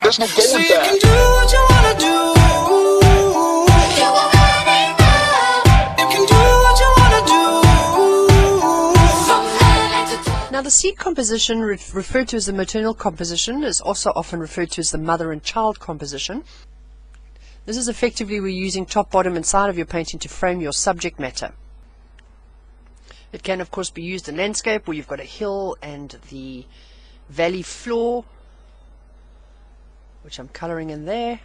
There's no So going you back. can do what you wanna do. You already know. You can do what you wanna do. Now, the seed composition, referred to as the maternal composition, is also often referred to as the mother and child composition. This is effectively where you're using top, bottom, and side of your painting to frame your subject matter. It can, of course, be used in landscape where you've got a hill and the valley floor, which I'm colouring in there.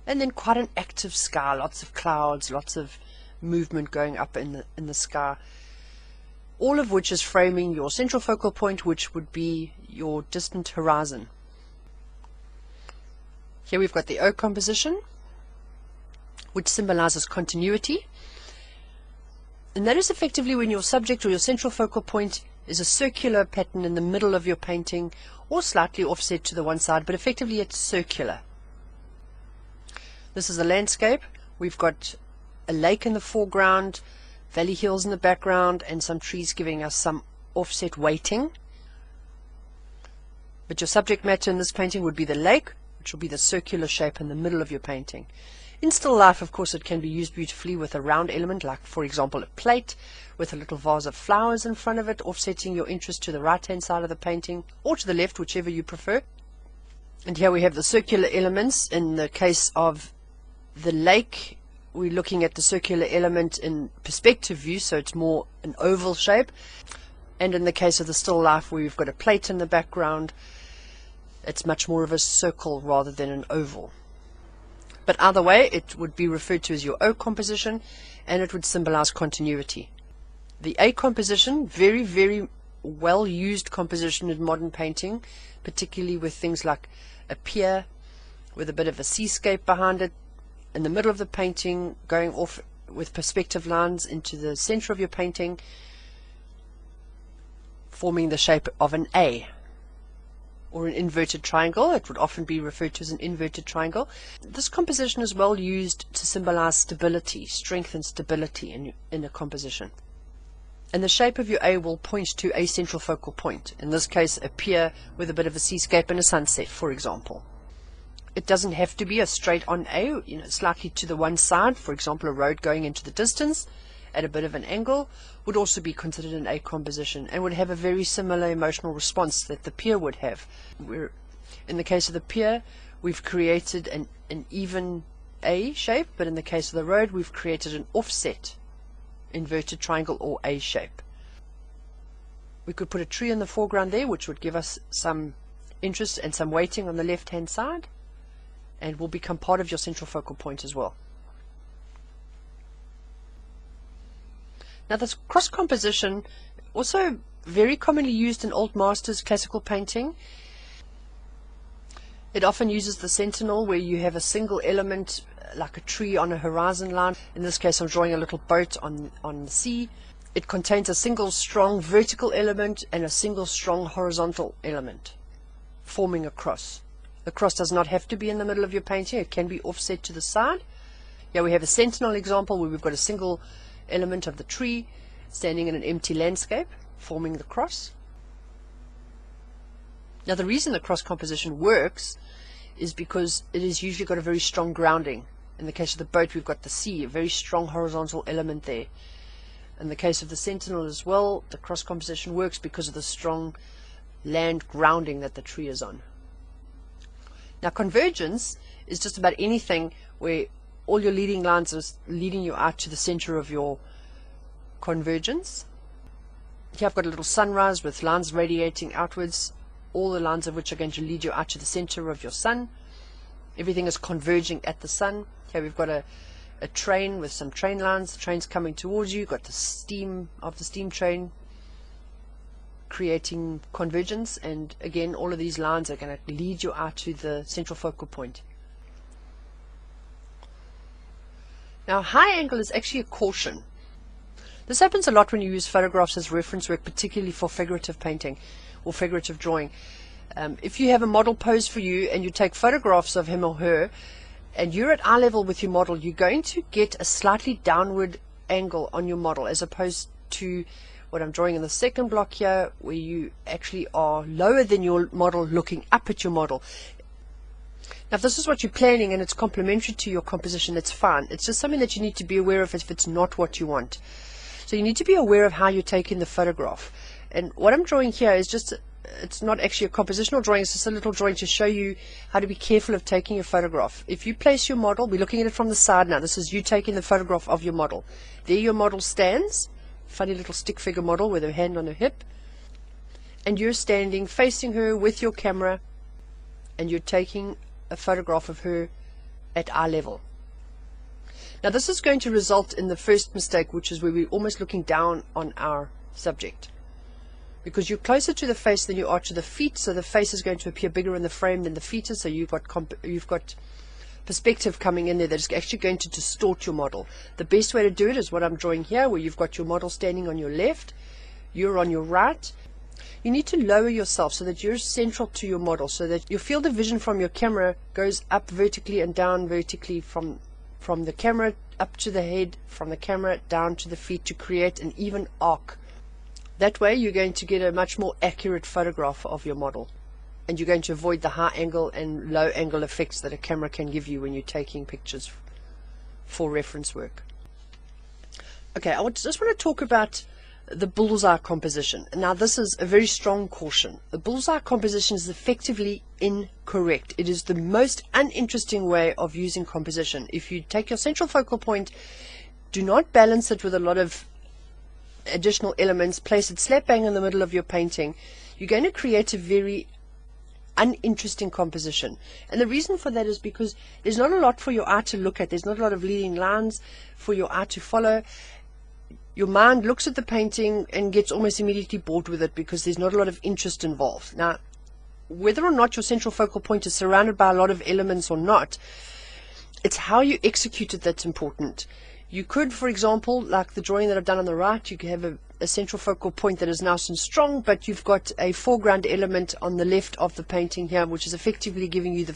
And then quite an active sky, lots of clouds, lots of movement going up in the sky. All of which is framing your central focal point, which would be your distant horizon. Here we've got the O composition, which symbolizes continuity. And that is effectively when your subject or your central focal point is a circular pattern in the middle of your painting, or slightly offset to the one side, but effectively it's circular. This is a landscape. We've got a lake in the foreground, valley hills in the background, and some trees giving us some offset weighting. But your subject matter in this painting would be the lake, which will be the circular shape in the middle of your painting. In still life, of course, it can be used beautifully with a round element, like, for example, a plate with a little vase of flowers in front of it, offsetting your interest to the right-hand side of the painting, or to the left, whichever you prefer. And here we have the circular elements. In the case of the lake, we're looking at the circular element in perspective view, so it's more an oval shape. And in the case of the still life, where we've got a plate in the background, it's much more of a circle rather than an oval. But either way, it would be referred to as your O composition, and it would symbolize continuity. The A composition, very, very well used composition in modern painting, particularly with things like a pier with a bit of a seascape behind it, in the middle of the painting, going off with perspective lines into the center of your painting, forming the shape of an A. Or an inverted triangle. It would often be referred to as an inverted triangle. This composition is well used to symbolize stability, strength and stability in a composition. And the shape of your A will point to a central focal point. In this case, a pier with a bit of a seascape and a sunset, for example. It doesn't have to be a straight on A, slightly to the one side. For example, a road going into the distance at a bit of an angle would also be considered an A composition, and would have a very similar emotional response that the pier would have. In the case of the pier, we've created an even A shape, but in the case of the road, we've created an offset inverted triangle or A shape. We could put a tree in the foreground there, which would give us some interest and some weighting on the left hand side, and will become part of your central focal point as well. Now, this cross composition, also very commonly used in Old Masters classical painting. It often uses the sentinel, where you have a single element like a tree on a horizon line. In this case, I'm drawing a little boat on the sea. It contains a single strong vertical element and a single strong horizontal element, forming a cross. The cross does not have to be in the middle of your painting. It can be offset to the side. Here we have a sentinel example where we've got a single element of the tree standing in an empty landscape, forming the cross. Now, the reason the cross composition works is because it has usually got a very strong grounding. In the case of the boat, we've got the sea, a very strong horizontal element there. In the case of the sentinel as well, the cross composition works because of the strong land grounding that the tree is on. Now, convergence is just about anything where all your leading lines are leading you out to the center of your convergence. Here I've got a little sunrise with lines radiating outwards, all the lines of which are going to lead you out to the center of your sun. Everything is converging at the sun. Here we've got a train with some train lines. The train's coming towards you. You've got the steam of the steam train creating convergence, and again, all of these lines are going to lead you out to the central focal point. Now, high angle is actually a caution. This happens a lot when you use photographs as reference work, particularly for figurative painting or figurative drawing. If you have a model pose for you and you take photographs of him or her, and you're at eye level with your model, you're going to get a slightly downward angle on your model, as opposed to what I'm drawing in the second block here, where you actually are lower than your model, looking up at your model. Now, if this is what you're planning and it's complementary to your composition, it's fine. It's just something that you need to be aware of if it's not what you want. So you need to be aware of how you're taking the photograph. And what I'm drawing here is just, it's not actually a compositional drawing, it's just a little drawing to show you how to be careful of taking your photograph. If you place your model, we're looking at it from the side now. This is you taking the photograph of your model. There your model stands, funny little stick figure model with her hand on her hip. And you're standing facing her with your camera, and you're taking a photograph of her at eye level. Now this is going to result in the first mistake, which is where we're almost looking down on our subject, because you're closer to the face than you are to the feet, so the face is going to appear bigger in the frame than the feet is, so you've got perspective coming in there that is actually going to distort your model. The best way to do it is what I'm drawing here, where you've got your model standing on your left, you're on your right. You need to lower yourself so that you're central to your model, so that your field of vision from your camera goes up vertically and down vertically from the camera up to the head, from the camera down to the feet, to create an even arc. That way you're going to get a much more accurate photograph of your model, and you're going to avoid the high angle and low angle effects that a camera can give you when you're taking pictures for reference work. Okay, I just want to talk about the bullseye composition. Now this is a very strong caution. The bullseye composition is effectively incorrect. It is the most uninteresting way of using composition. If you take your central focal point, do not balance it with a lot of additional elements, place it slap bang in the middle of your painting, you're going to create a very uninteresting composition. And the reason for that is because there's not a lot for your eye to look at. There's not a lot of leading lines for your eye to follow. Your mind looks at the painting and gets almost immediately bored with it because there's not a lot of interest involved. Now, whether or not your central focal point is surrounded by a lot of elements or not, it's how you execute it that's important. You could, for example, like the drawing that I've done on the right, you could have a central focal point that is nice and strong, but you've got a foreground element on the left of the painting here, which is effectively giving you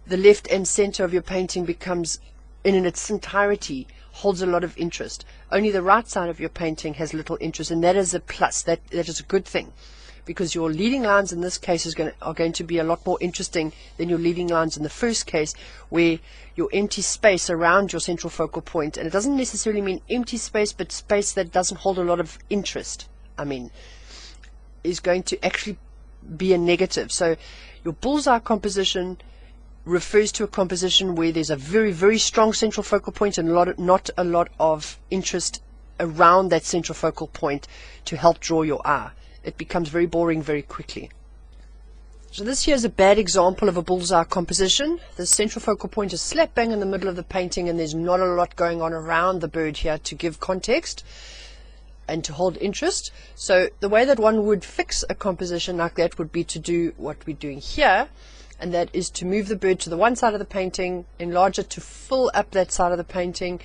the left and center of your painting becomes, in its entirety, holds a lot of interest. Only the right side of your painting has little interest, and that is a plus. That is a good thing, because your leading lines in this case are going to be a lot more interesting than your leading lines in the first case, where your empty space around your central focal point, and it doesn't necessarily mean empty space, but space that doesn't hold a lot of interest, is going to actually be a negative. So your bullseye composition refers to a composition where there's a very, very strong central focal point and not a lot of interest around that central focal point to help draw your eye. It becomes very boring very quickly. So this here is a bad example of a bullseye composition. The central focal point is slap bang in the middle of the painting, and there's not a lot going on around the bird here to give context and to hold interest. So the way that one would fix a composition like that would be to do what we're doing here, and that is to move the bird to the one side of the painting, enlarge it to fill up that side of the painting,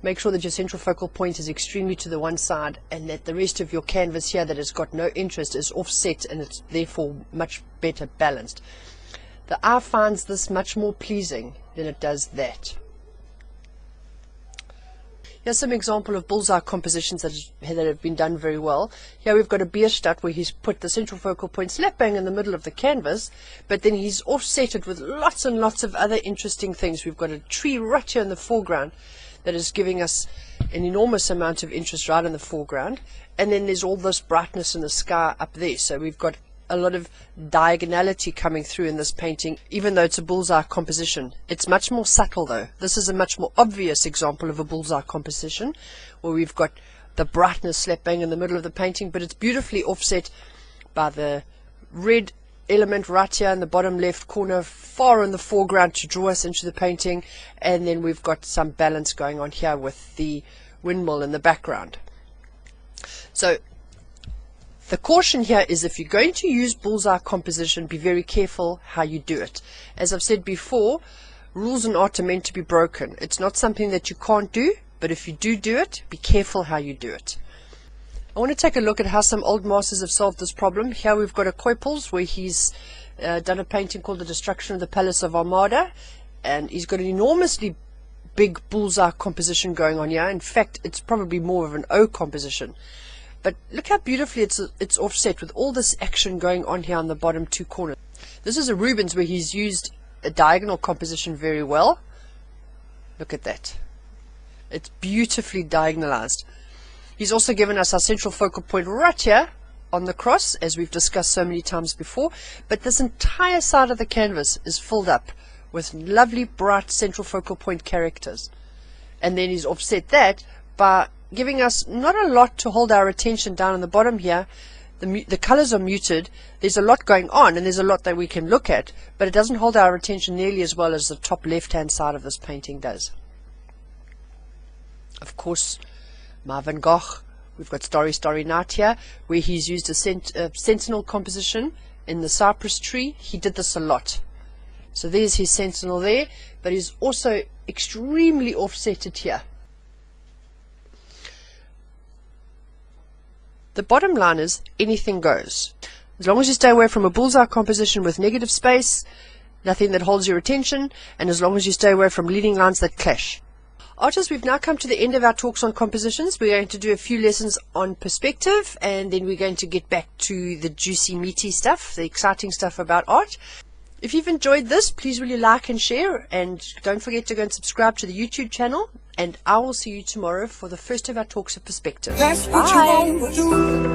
make sure that your central focal point is extremely to the one side, and that the rest of your canvas here that has got no interest is offset, and it's therefore much better balanced. The eye finds this much more pleasing than it does that. Here's some example of bullseye compositions that have been done very well. Here we've got a Bierstadt where he's put the central focal point slap bang in the middle of the canvas, but then he's offset it with lots and lots of other interesting things. We've got a tree right here in the foreground that is giving us an enormous amount of interest right in the foreground, and then there's all this brightness in the sky up there. So we've got a lot of diagonality coming through in this painting, even though it's a bullseye composition. It's much more subtle though. This is a much more obvious example of a bullseye composition, where we've got the brightness slap bang in the middle of the painting, but it's beautifully offset by the red element right here in the bottom left corner, far in the foreground to draw us into the painting, and then we've got some balance going on here with the windmill in the background. So the caution here is, if you're going to use bullseye composition, be very careful how you do it. As I've said before, rules in art are meant to be broken. It's not something that you can't do, but if you do it, be careful how you do it. I want to take a look at how some old masters have solved this problem. Here we've got a Kuipels where he's done a painting called The Destruction of the Palace of Armada, and he's got an enormously big bullseye composition going on here. In fact, it's probably more of an O composition. But look how beautifully it's offset with all this action going on here on the bottom two corners. This is a Rubens where he's used a diagonal composition very well. Look at that. It's beautifully diagonalized. He's also given us our central focal point right here on the cross, as we've discussed so many times before, but this entire side of the canvas is filled up with lovely bright central focal point characters. And then he's offset that by giving us not a lot to hold our attention down on the bottom here. The colors are muted, there's a lot going on, and there's a lot that we can look at, but it doesn't hold our attention nearly as well as the top left hand side of this painting does. Of course, my Van Gogh, we've got Starry Starry Night here, where he's used a sentinel composition in the cypress tree. He did this a lot. So there's his sentinel there, but he's also extremely offsetted here. The bottom line is anything goes. As long as you stay away from a bullseye composition with negative space, nothing that holds your attention, and as long as you stay away from leading lines that clash. Artists, we've now come to the end of our talks on compositions. We're going to do a few lessons on perspective, and then we're going to get back to the juicy, meaty stuff, the exciting stuff about art. If you've enjoyed this, please will you like and share, and don't forget to go and subscribe to the YouTube channel, and I will see you tomorrow for the first of our talks of perspective. That's what you want to do.